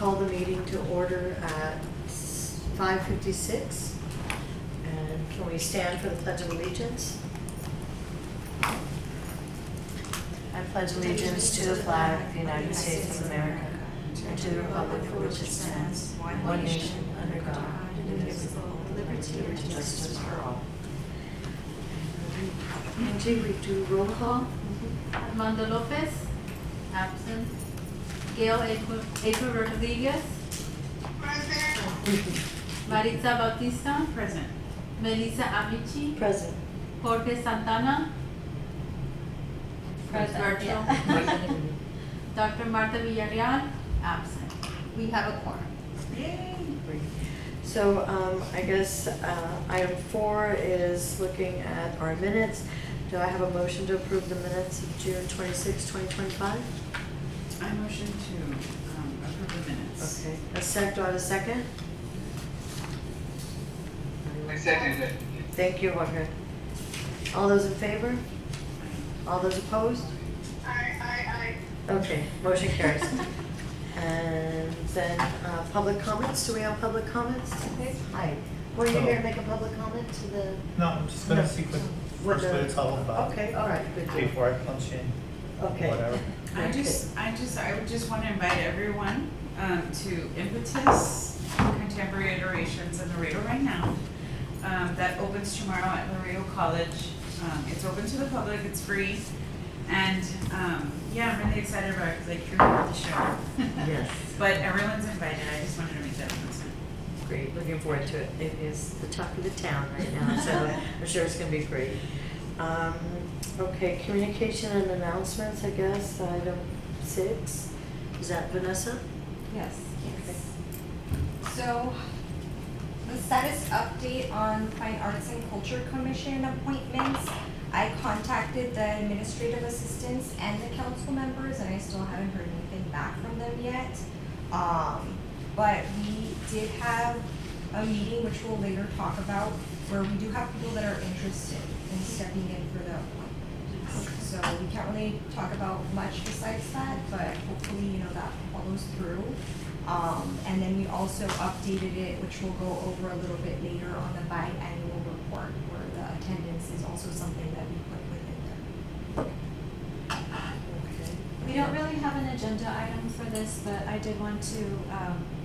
call the meeting to order at 5:56. And can we stand for the Pledge of Allegiance? I pledge allegiance to the flag of the United States of America and to the republic for which it stands, one nation, under God, indivisible, with liberty and justice for all. Angie, we do roll call? Armando Lopez, absent. Gail April Rodriguez. Present. Maritza Bautista. Present. Melissa Amici. Present. Jorge Santana. Virtual. Dr. Marta Villarreal, absent. We have a quorum. Yay. So I guess item 4 is looking at our minutes. Do I have a motion to approve the minutes of June 26, 2025? I motion to approve the minutes. Okay. Do I have a second? I second it. Thank you, Jorge. All those in favor? All those opposed? Aye. Okay, motion carries. And then public comments. Do we have public comments? Hi. Were you here to make a public comment to the? No, I'm just gonna No. see What first the- what it's all about. Okay, all right, good deal. Before I punch in, Okay. whatever. I would just want to invite everyone to Impetus Contemporary Iterations in Laredo right now. That opens tomorrow at Laredo College. It's open to the public, it's free. And yeah, I'm really excited about it because I curated the show. Yes. But everyone's invited, I just wanted to make that announcement. Great, looking forward to it. It is the talk of the town right now, so I'm sure it's gonna be great. Okay, communication and announcements, I guess, item 6. Is that Vanessa? Yes. So, the status update on Fine Arts and Culture Commission appointments. I contacted the administrative assistants and the council members, and I still haven't heard anything back from them yet. But we did have a meeting, which we'll later talk about, where we do have people that are interested in stepping in for the appointment. So we can't really talk about much besides that, but hopefully, that follows through. And then we also updated it, which we'll go over a little bit later on the biannual report, where the attendance is also something that we put within there. Okay. We don't really have an agenda item for this, but I did want to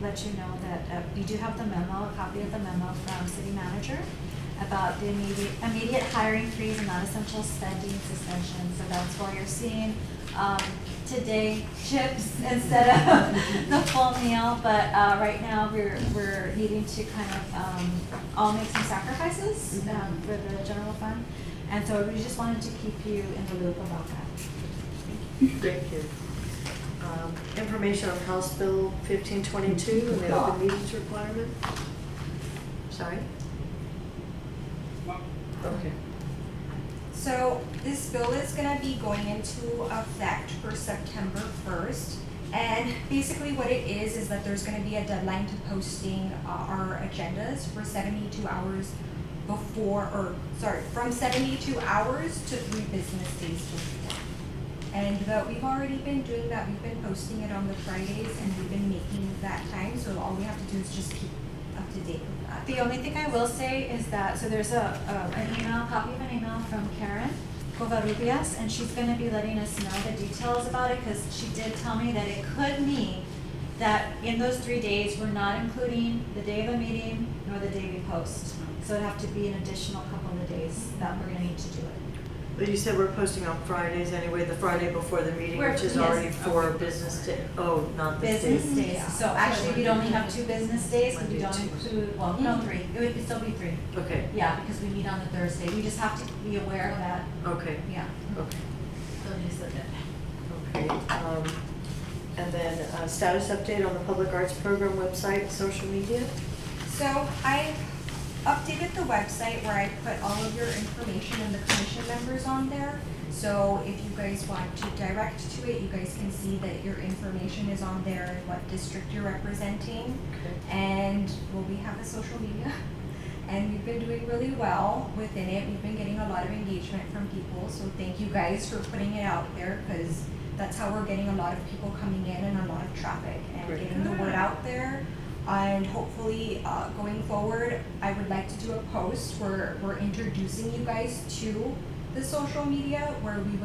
let you know that we do have the memo, a copy of the memo from city manager about the immediate hiring freeze and non-essential spending suspension. So that's why you're seeing today chips instead of the full meal. But right now we're needing to kind of all make some sacrifices for the general fund. And so we just wanted to keep you in the loop about that. Thank you. Information on House Bill 1522 and the open meetings requirement. Sorry? Okay. So this bill is gonna be going into effect for September 1st. And basically what it is that there's gonna be a deadline to posting our agendas for 72 hours from 72 hours to 3 business days before. And we've already been doing that. We've been posting it on the Fridays and we've been making that time. So all we have to do is just keep up to date with that. The only thing I will say is that, so there's an email, copy of an email from Karen Covarrubias, and she's gonna be letting us know the details about it, because she did tell me that it could mean that in those 3 days, we're not including the day of the meeting nor the day we post. So it'd have to be an additional couple of days that we're gonna need to do it. But you said we're posting on Fridays anyway, the Friday before the meeting, which is Yes. already 4 business days. Oh, not this day. Business days, Yeah. so actually we'd only have 2 business days, because we Monday, don't Tuesday. include, well, no, 3, it would still be 3. Okay, Yeah, because we meet on the Thursday, we just have to be aware of that, okay, yeah. okay. So you said that. Okay. And then status update on the Public Arts Program website, social media. So I updated the website where I put all of your information and the commission members on there. So if you guys want to direct to it, you guys can see that your information is on there and what district you're representing. Okay. And we have a social media. And we've been doing really well within it. We've been getting a lot of engagement from people. So thank you guys for putting it out there, because that's how we're getting a lot of people coming in and a lot of traffic and Great. getting the word out there. And hopefully, going forward, I would like to do a post where we're introducing you guys to the social media, where you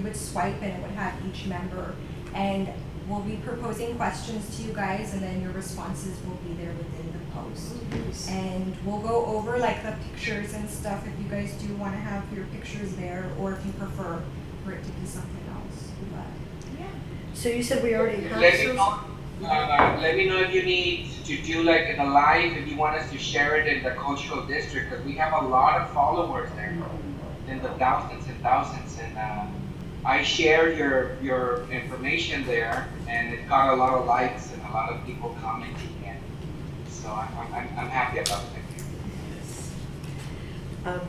would swipe and it would have each member, and we'll be proposing questions to you guys, and then your responses will be there within the post. And we'll go over like the pictures and stuff if you guys do want to have your pictures there, or if you prefer for it to be something else. But yeah. So you said we already have Let me social? know, let me know if you need to do like in a live, if you want us to share it in the cultural district, because we have a lot of followers there, in the thousands and thousands, and I shared your information there, and it got a lot of likes and a lot of people commenting, and so I'm happy about it.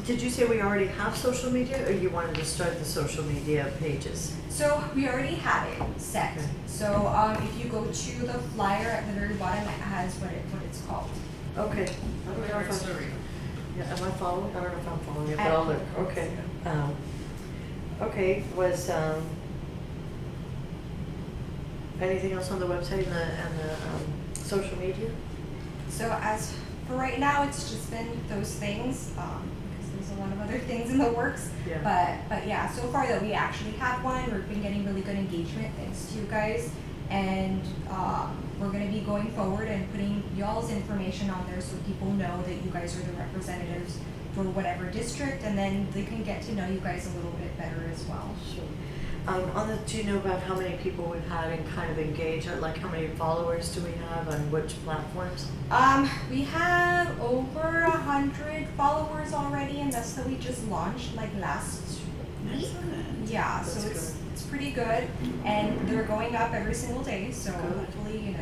Did you say we already have social media, or you wanted to start the social media pages? So we already have it set. Okay. So if you go to the flyer at the very bottom, it has what it's called. Okay. I don't know if I'm, yeah, am I following? I don't know if I'm following it, but I'll look. Okay. Okay, was, anything else on the website and the social media? So as for right now, it's just been those things, because there's a lot of other things in the works. Yeah. But yeah, so far that we actually have one, we've been getting really good engagement thanks to you guys. And we're gonna be going forward and putting y'all's information on there so people know that you guys are the representatives for whatever district, and then they can get to know you guys a little bit better as well. Sure. Do you know about how many people we've had and kind of engaged, or like how many followers do we have on which platforms? We have over 100 followers already, and that's that we just launched like last week. Excellent. Yeah, That's so good. it's pretty good, and they're going up every single day. So Good. hopefully,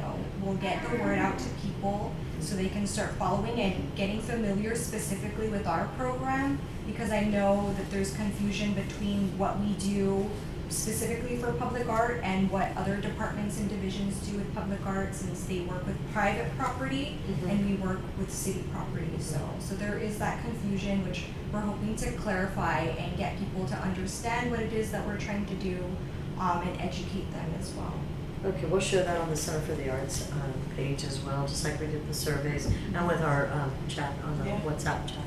we'll get the word out to people so they can start following and getting familiar specifically with our program, because I know that there's confusion between what we do specifically for public art and what other departments and divisions do with public art, since they work with private property Mhm. and we work with city property. So there is that confusion, which we're hoping to clarify and get people to understand what it is that we're trying to do, and educate them as well. Okay, we'll show that on the Center for the Arts page as well, just like we did the surveys, and with our chat on the Yeah. WhatsApp chat.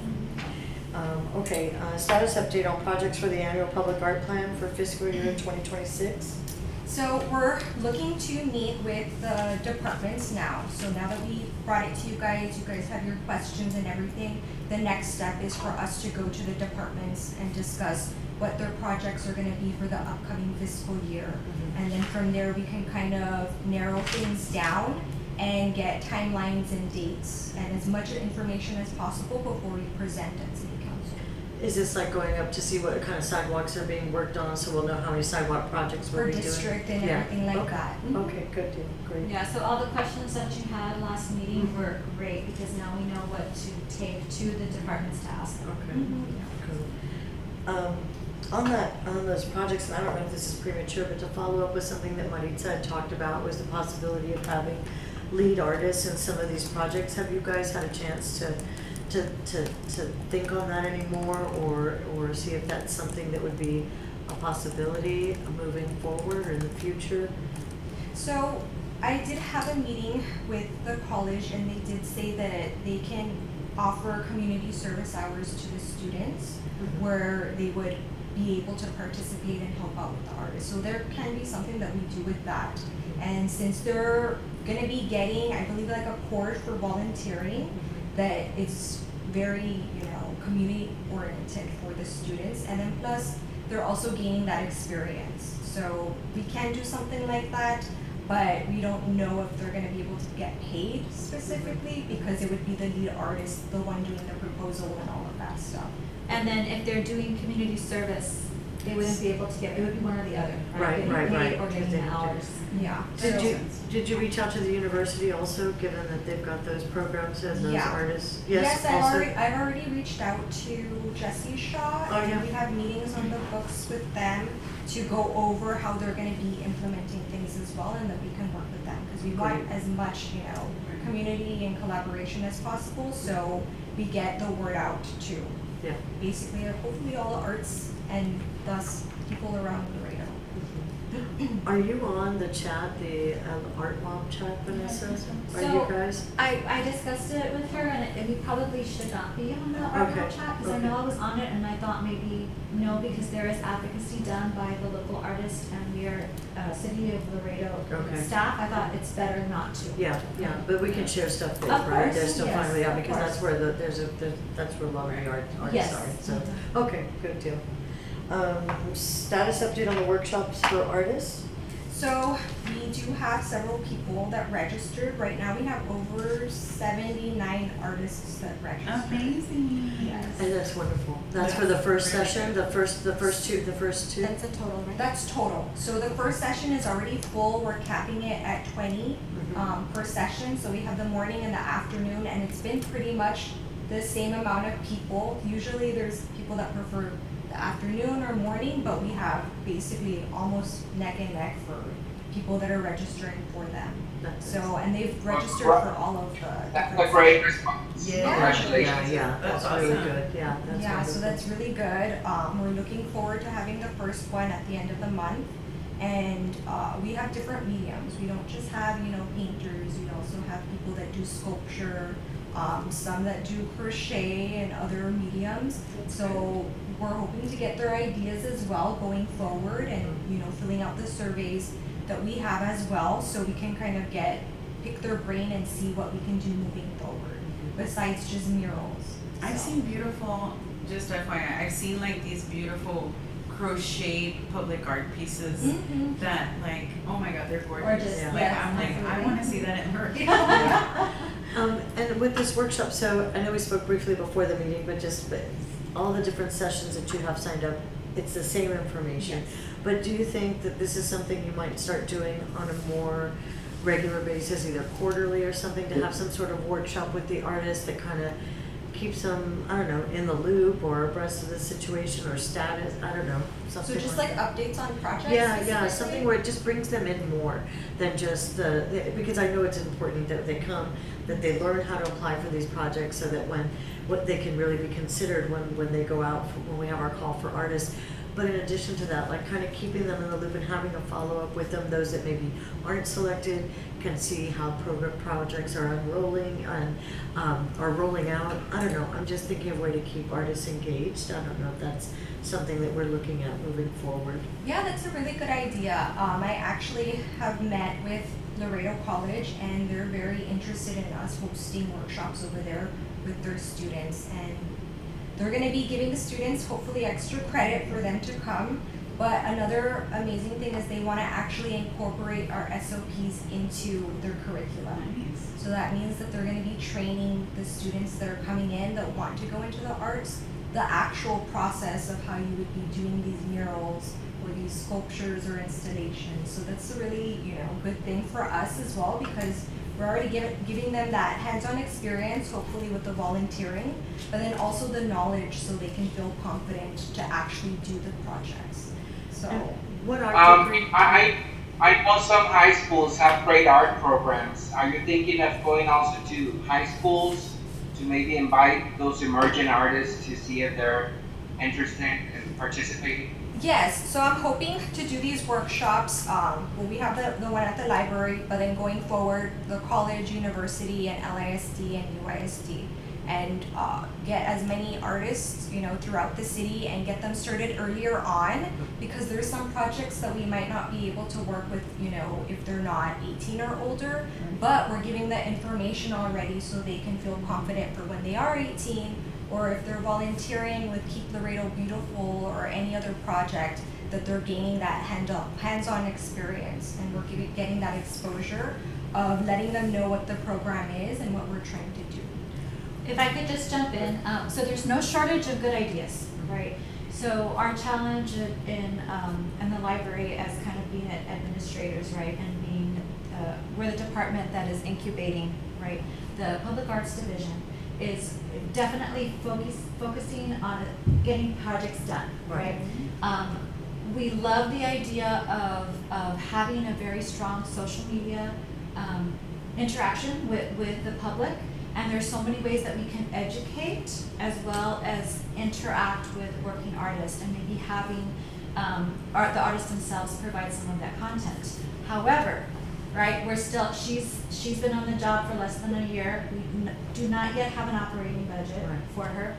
Okay, status update on projects for the annual public art plan for fiscal year 2026. So we're looking to meet with the departments now. So now that we brought it to you guys have your questions and everything. The next step is for us to go to the departments and discuss what their projects are gonna be for the upcoming fiscal year. Mhm. And then from there, we can kind of narrow things down and get timelines and dates and as much information as possible before we present at City Council. Is this like going up to see what kind of sidewalks are being worked on, so we'll know how many sidewalk projects we'll Per be doing? district and Yeah. everything like Okay. that. Okay, good deal, great. Yeah, so all the questions that you had last meeting were great, because now we know what to take to the departments to ask them. Okay. Cool. On those projects, and I don't know if this is premature, but to follow up with something that Maritza had talked about was the possibility of having lead artists in some of these projects. Have you guys had a chance to think on that anymore, or see if that's something that would be a possibility moving forward or in the future? So I did have a meeting with the college, and they did say that they can offer community service hours to the students Mhm. where they would be able to participate and help out with the artists. So there can be something that we do with that. And since they're gonna be getting, I believe, like a cord for volunteering, that it's very, community oriented for the students. And then plus, they're also gaining that experience. So we can do something like that, but we don't know if they're gonna be able to get paid specifically, because it would be the lead artist, the one doing the proposal and all of that stuff. And then if they're doing community service, they wouldn't be able to get, it would be one or the other, Right, right? Getting right, paid right, or because getting they the have to- hours. Yeah. Did you reach out to the university also, given that they've got those programs and those Yeah. artists? Yes, also? I've already reached out to Jesse Shaw, Oh, yeah. and we have meetings on the books with them to go over how they're gonna be implementing things as well, and that we can work with them, because we want Great. as much, community and collaboration as possible, so we get the word out to Yeah. basically, hopefully all the arts and thus people around Laredo. Are you on the chat, the Art Mob chat, Vanessa? Are you So- guys? I discussed it with her and we probably should not be on the art Okay, chat because I okay. know I was on it and I thought maybe no because there is advocacy done by the local artist and we are City of Laredo Okay. staff. I thought it's better not to. Yeah, but we can share stuff there, Of right? course, They're still yes, finally out of because that's course. where that's where a lot of the artists Yes. are, so, Mhm. okay, good deal. Status update on the workshops for artists? So we do have several people that registered. Right now we have over 79 artists that registered. Amazing. Yes. And that's wonderful. That's for the first Really session, the first two? That's a total, right? That's total. So the first session is already full. We're capping it at 20 Mhm. per session. So we have the morning and the afternoon, and it's been pretty much the same amount of people. Usually there's people that prefer the afternoon or morning, but we have basically almost neck and neck for people that are registering for them. That's- So, and they've registered for all of the That's a different great response. Yeah. Congratulations. Yeah, That's that's really awesome. good, yeah, that's Yeah, so wonderful. that's really good. We're looking forward to having the first one at the end of the month. And we have different mediums. We don't just have, painters. We also have people that do sculpture, some that do crochet and other mediums. So we're hoping to get their ideas as well going forward and, filling out the surveys that we have as well, so we can kind of pick their brain and see what we can do moving forward, besides just murals. I've So. seen beautiful, just FYI, I've seen like these beautiful crocheted public art pieces Mhm. that like, oh my god, they're gorgeous. Gorgeous, Yeah. Like, yes, I'm like, I absolutely. wanna see that in her. And with this workshop, so I know we spoke briefly before the meeting, but all the different sessions that you have signed up, it's the same information. Yes. But do you think that this is something you might start doing on a more regular basis, either quarterly or something, to have some sort of workshop with the artist that kind of keeps them, I don't know, in the loop or abreast of the situation or status, I don't know, So something just like like that. updates on projects? Yeah, specifically? something where it just brings them in more than just because I know it's important that they come, that they learn how to apply for these projects so that what they can really be considered when they go out, when we have our call for artists. But in addition to that, like kind of keeping them in the loop and having a follow-up with them, those that maybe aren't selected can see how program projects are unrolling and are rolling out. I don't know, I'm just thinking of a way to keep artists engaged. I don't know if that's something that we're looking at moving forward. Yeah, that's a really good idea. I actually have met with Laredo College, and they're very interested in us hosting workshops over there with their students. And they're going to be giving the students hopefully extra credit for them to come. But another amazing thing is they want to actually incorporate our SOPs into their curriculum. Nice. So that means that they're going to be training the students that are coming in that want to go into the arts, the actual process of how you would be doing these murals or these sculptures or installations. So that's a really, good thing for us as well, because we're already giving them that hands-on experience, hopefully with the volunteering, but then also the knowledge so they can feel confident to actually do the projects. So. And what art I know some high schools have great art programs. Are you thinking of going also to high schools to maybe invite those emerging artists to see if they're interested in participating? Yes, so I'm hoping to do these workshops. We have the one at the library, but then going forward, the college, university, and LISD and UISD, and get as many artists, throughout the city and get them started earlier on, because there's some projects that we might not be able to work with, if they're not 18 or older, but we're giving the information already so they can feel confident for when they are 18, or if they're volunteering with Keep Laredo Beautiful or any other project, that they're gaining that hands-on experience, and we're getting that exposure of letting them know what the program is and what we're trying to do. If I could just jump in, so there's no shortage of good ideas, right? So our challenge in the library as kind of being administrators, right, and being, we're the department that is incubating, right, the Public Arts Division is definitely focusing on getting projects done, right? We love the idea of having a very strong social media interaction with the public, and there's so many ways that we can educate as well as interact with working artists, and maybe having the artists themselves provide some of that content. However, right, she's been on the job for less than a year. We do not yet have an operating budget Right. for her.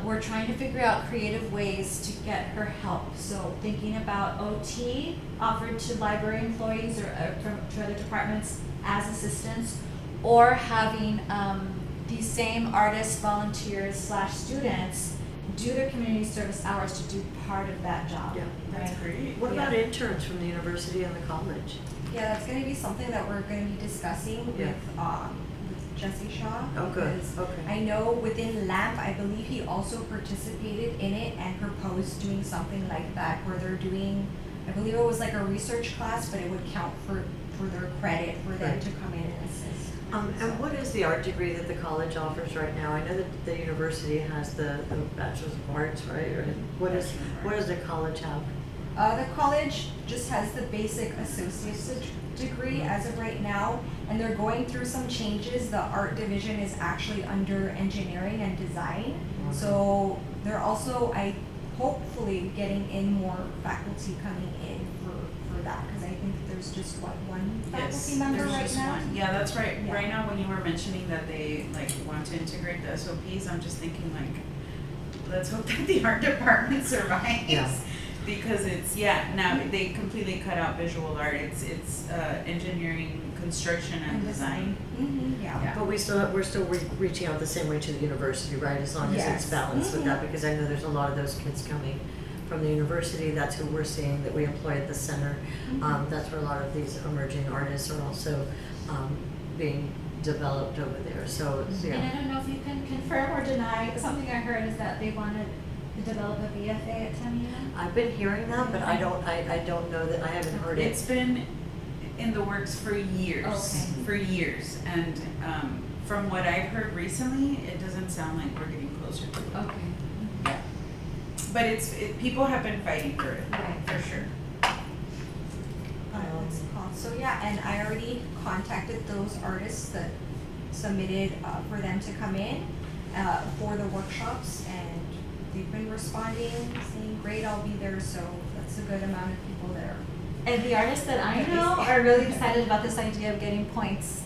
We're trying to figure out creative ways to get her help. So thinking about OT offered to library employees or to other departments as assistants, or having these same artists, volunteers / students do their community service hours to do part of that job. Yeah. That's right? great. What about Yeah. interns from the university and the college? Yeah, that's gonna be something that we're gonna be discussing Yeah. with Jesse Shaw. Oh, good. because Okay. I know within LAMP, I believe he also participated in it and proposed doing something like that where they're doing, I believe it was like a research class, but it would count for their credit for them Right. to come in and assist. And what is the art degree that the college offers right now? I know that the university has the Bachelor's of Arts, right? Or what does the college have? The college just has the basic associate's degree as of right now, and they're going through some changes. The art division is actually under engineering and design. So they're also, hopefully getting in more faculty coming in for that, because I think there's just one Yes, faculty member there's right just now. one. Yeah, that's right. Yeah. Right now, when you were mentioning that they like want to integrate the SOPs, I'm just thinking like, let's hope that the art department survives. Yeah. Because it's, now they completely cut out visual art. It's engineering, construction and design. Mm-hmm, yeah. Yeah. But we're still reaching out the same way to the university, right? As long as it's Yes. balanced with that, because I know there's a lot of those kids coming from the university. That's who we're seeing that we employ at the center. That's where a lot of these emerging artists are also being developed over there. So it's, And I yeah. don't know if you can confirm or deny, something I heard is that they want to develop a BFA at TAMU. I've been hearing that, but I don't know that, I haven't heard it. It's been in the works for years. Okay. For years, and from what I've heard recently, it doesn't sound like we're getting closer to it. Okay. Yeah. But people have been fighting for it, Right. for sure. That's cool. So yeah, and I already contacted those artists that submitted for them to come in for the workshops, and they've been responding, saying, great, I'll be there, so that's a good amount of people there. And the artists that I know are really excited about this idea of getting points.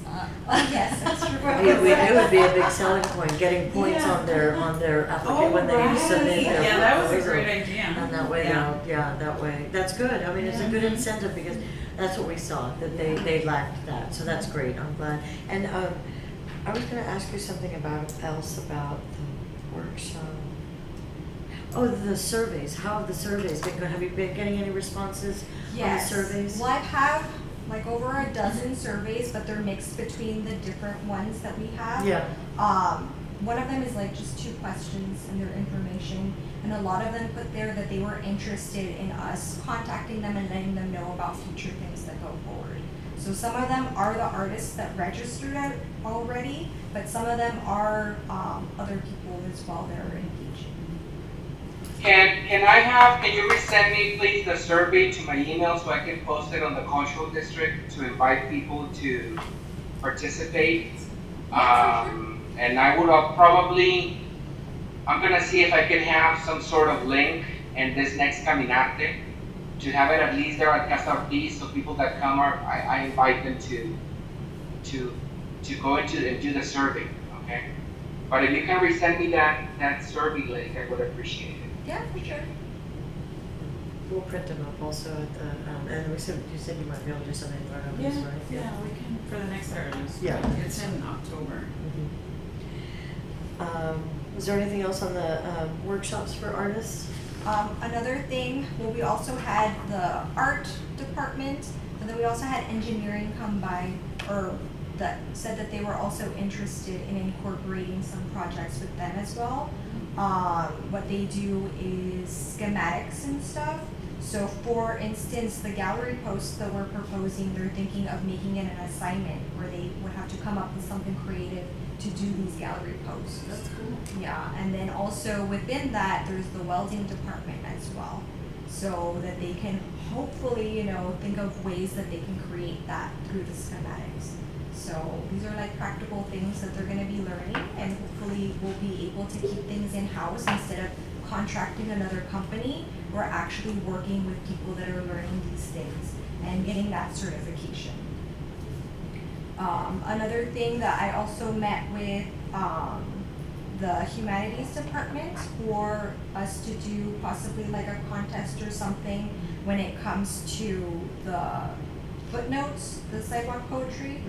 Yes, that's true. It would be a big selling point, getting points Yeah. on their applicant when they submit their Yeah, that was a proposal. great idea. And that way, that way, that's good. I mean, it's a good incentive because that's what we saw, that they lacked that. So that's great, I'm glad. And I was gonna ask you something about the workshop. Oh, the surveys, how have the surveys been going? Have you been getting any responses Yes. on the surveys? Well, I have like over a dozen surveys, but they're mixed between the different ones that we have. Yeah. One of them is like just 2 questions and their information, and a lot of them put there that they were interested in us contacting them and letting them know about future things that go forward. So some of them are the artists that registered already, but some of them are other people as well that are engaged. Can you resend me please the survey to my email so I can post it on the cultural district to invite people to participate? And I would I'm gonna see if I can have some sort of link in this next Caminarte to have it at least there at Casa Ortiz, so people that come I invite them to go into and do the survey, okay? But if you can resend me that survey link, I would appreciate it. Yeah, for sure. We'll print them up also at the, and you said you might be able to do something for others, right? Yeah, we can, for the next artist. Yeah. It's in October. Is there anything else on the workshops for artists? Another thing, well, we also had the art department, and then we also had engineering come by, or that said that they were also interested in incorporating some projects with them as well. What they do is schematics and stuff. So for instance, the gallery posts that we're proposing, they're thinking of making it an assignment where they would have to come up with something creative to do these gallery posts. That's cool. Yeah, and then also within that, there's the welding department as well. So that they can hopefully, think of ways that they can create that through the schematics. So these are like practical things that they're gonna be learning, and hopefully we'll be able to keep things in-house instead of contracting another company. We're actually working with people that are learning these things and getting that certification. Another thing that I also met with the humanities department for us to do possibly like a contest or something when it comes to the footnotes, the sidewalk poetry.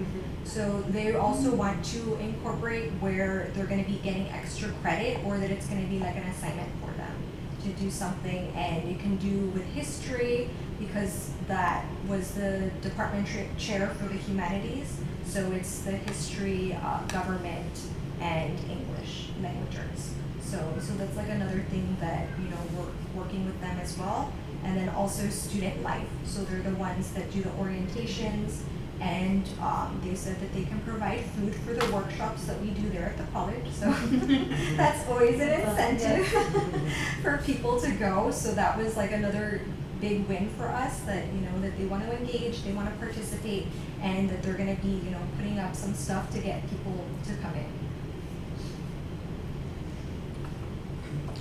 So they also want to incorporate where they're gonna be getting extra credit, or that it's gonna be like an assignment for them to do something. And you can do with history, because that was the department chair for the humanities. So it's the history, government, and English language arts. So that's like another thing that, you know, we're working with them as well. And then also student life. So they're the ones that do the orientations, and they said that they can provide food for the workshops that we do there at the college. So that's always an incentive for people to go. So that was like another big win for us, that, you know, that they want to engage, they want to participate, and that they're going to be, you know, putting up some stuff to get people to come in.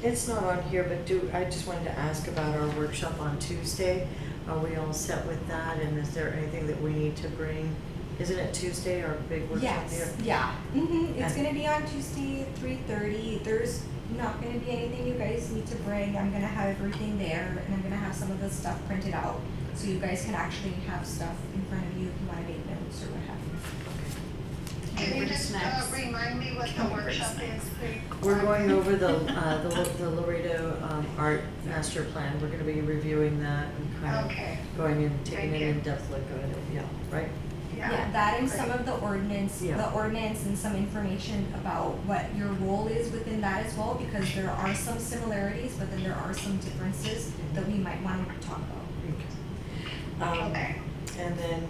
It's not on here, but I just wanted to ask about our workshop on Tuesday. Are we all set with that, and is there anything that we need to bring? Isn't it Tuesday, our big workshop here? Yes, yeah. It's And- gonna be on Tuesday, 3:30. There's not gonna be anything you guys need to bring. I'm gonna have everything there, and I'm gonna have some of the stuff printed out, so you guys can actually have stuff in front of you if you wanna make notes or what have you. And Can you bring just snacks. remind me what the workshop is, please? We're going over the Laredo Art Master Plan. We're gonna be reviewing that and kind of Okay, going and taking Thank an you. in-depth look at it, yeah, right? Yeah, that and some great. of the ordinance and some information about what your role is within that as well, because there are some similarities, but then there are some differences that we might want to talk about. Okay. And then,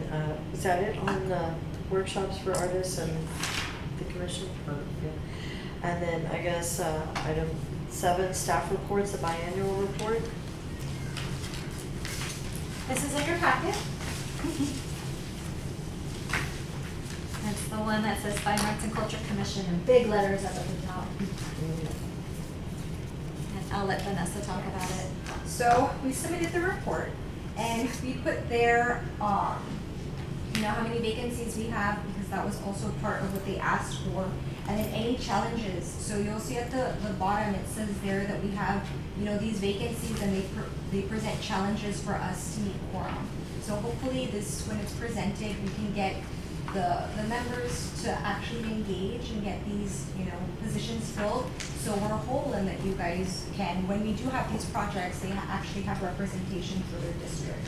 is that it on the workshops for artists and the commission? Yeah. And then I guess, item 7, staff reports, the biannual report. This is in your packet. It's the one that says Fine Arts and Culture Commission in big letters up at the top. And I'll let Vanessa talk about it. So we submitted the report, and we put there, you know, how many vacancies we have, because that was also part of what they asked for, and then any challenges. So you'll see at the bottom, it says there that we have, you know, these vacancies, and they present challenges for us to meet quorum. So hopefully this, when it's presented, we can get the members to actually engage and get these, you know, positions filled. So we're whole, and that you guys can, when we do have these projects, they actually have representation for their district.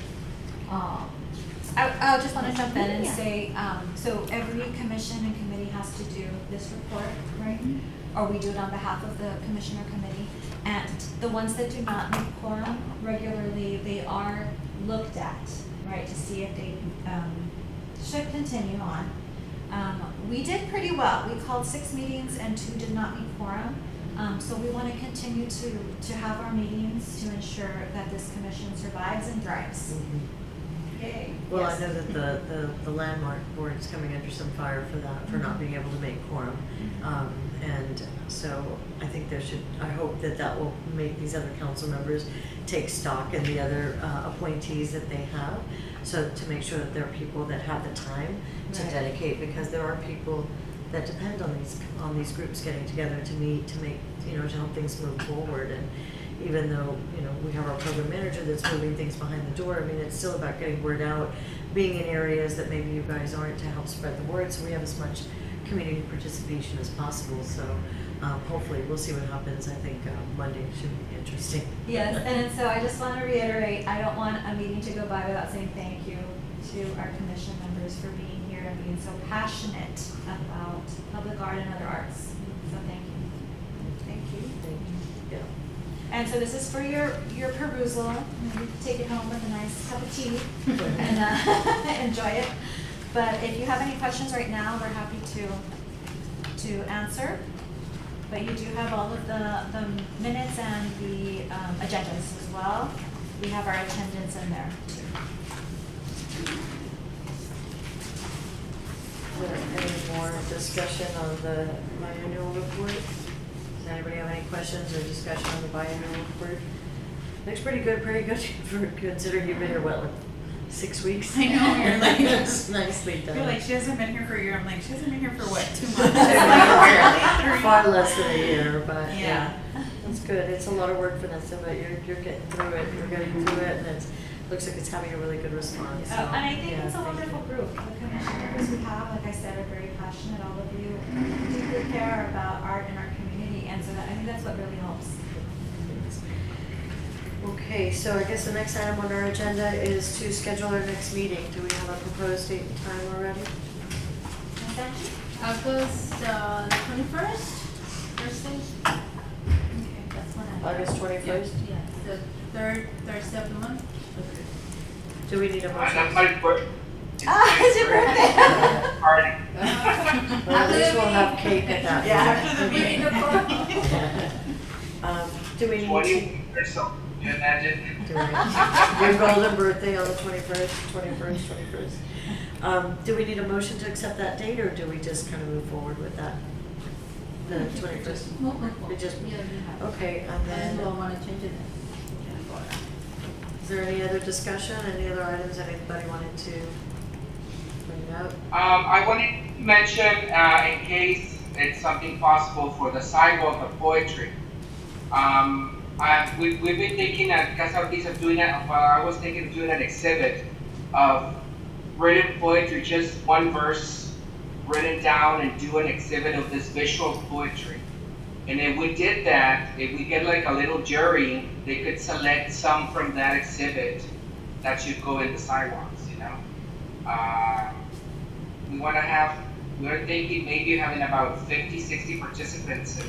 I just want to jump in and Yeah. say, so every commission and committee has to do this report, right? Or we do it on behalf of the commission or committee. And the ones that do not meet quorum regularly, they are looked at, right, to see if they should continue on. We did pretty well. We called 6 meetings and 2 did not meet quorum. So we want to continue to have our meetings to ensure that this commission survives and thrives. Yay. Well, I Yes. know that the landmark board is coming under some fire for that, for not being able to make quorum. And so I think I hope that will make these other council members take stock in the other appointees that they have. So to make sure that there are people that have the time to Right. dedicate, because there are people that depend on these groups getting together to meet, to make, you know, to help things move forward. And even though, you know, we have our program manager that's moving things behind the door, I mean, it's still about getting word out, being in areas that maybe you guys aren't, to help spread the word, so we have as much community participation as possible. So hopefully we'll see what happens. I think Monday should be interesting. Yes, and so I just want to reiterate, I don't want a meeting to go by without saying thank you to our commission members for being here and being so passionate about public art and other arts. So thank you. Thank you. Yeah. And so this is for your perusal. Maybe take it home with a nice cup of tea and enjoy it. But if you have any questions right now, we're happy to answer. But you do have all of the minutes and the agendas as well. We have our attendance in there too. Is there any more discussion on the biannual report? Does anybody have any questions or discussion on the biannual report? Looks pretty good for considering you've been here, what, like 6 weeks? I know, you're like- It's nicely done. You're like, she hasn't been here for a year. I'm like, she hasn't been here for what, 2 months? Barely 3. Far less than a year, but yeah. Yeah. That's good. It's a lot of work, Vanessa, but you're getting through it. You're getting through it, and it looks like it's having a really good response. So, And I think yeah, it's a thank you. wonderful group. The commission members we have, like I said, are very passionate. All of you deeply care about art in our community, and so that, I think that's what really helps. Okay, so I guess the next item on our agenda is to schedule our next meeting. Do we have a proposed date and time already? August, the 21st, Thursday? Okay, that's when I. August 21st? Yeah, the third Thursday of the month. Do we need a That's motion? my birthday. It's your birthday. Party. Well, at least we'll have cake at that. Yeah, meeting. after the meeting. Do we need 20 or so, can you imagine? your golden birthday on the 21st? Do we need a motion to accept that date, or do we just kind of move forward with that? The 21st? We just, Yeah, we have. okay, and And then, we'll want to change it. is there any other discussion, any other items that anybody wanted to bring up? I wanted to mention, in case it's something possible for the sidewalk of poetry. We've been thinking at Casa Ortiz of doing it, I was thinking of doing an exhibit of written poetry, just one verse written down, and do an exhibit of this visual poetry. And if we did that, if we get like a little jury, they could select some from that exhibit that should go in the sidewalks, you know? We're thinking maybe having about 50, 60 participants,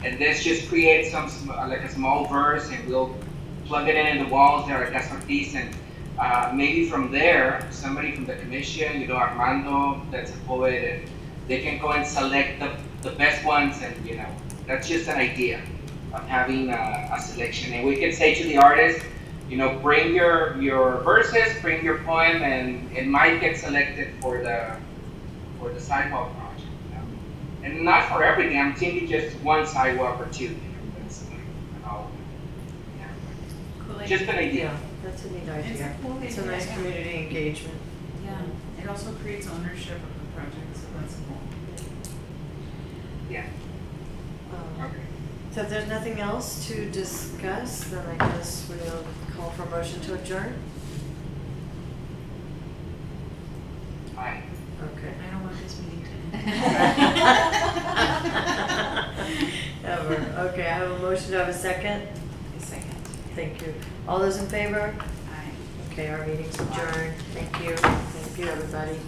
and this just creates like a small verse, and we'll plug it in the walls there at Casa Ortiz, and maybe from there, somebody from the commission, you know, Armando, that's a poet, and they can go and select the best ones, and you know, that's just an idea of having a selection. And we can say to the artist, you know, bring your verses, bring your poem, and it might get selected for the sidewalk project. You know? And not for everything. I'm thinking just one sidewalk or two. You know, that's all. Yeah. Cool idea. Just an idea. Yeah, that's a neat It's idea. a cool It's a idea, nice yeah. community engagement. Yeah, it also creates ownership of the project, so that's cool. Yeah. Okay. So if there's nothing else to discuss, then I guess we'll call for a motion to adjourn. Bye. Okay. I don't want this meeting to end. Ever. Okay, I have a motion. Do I have a second? A second. Thank you. All those in favor? Aye. Okay, our meeting's adjourned. Thank you. Thank you, everybody.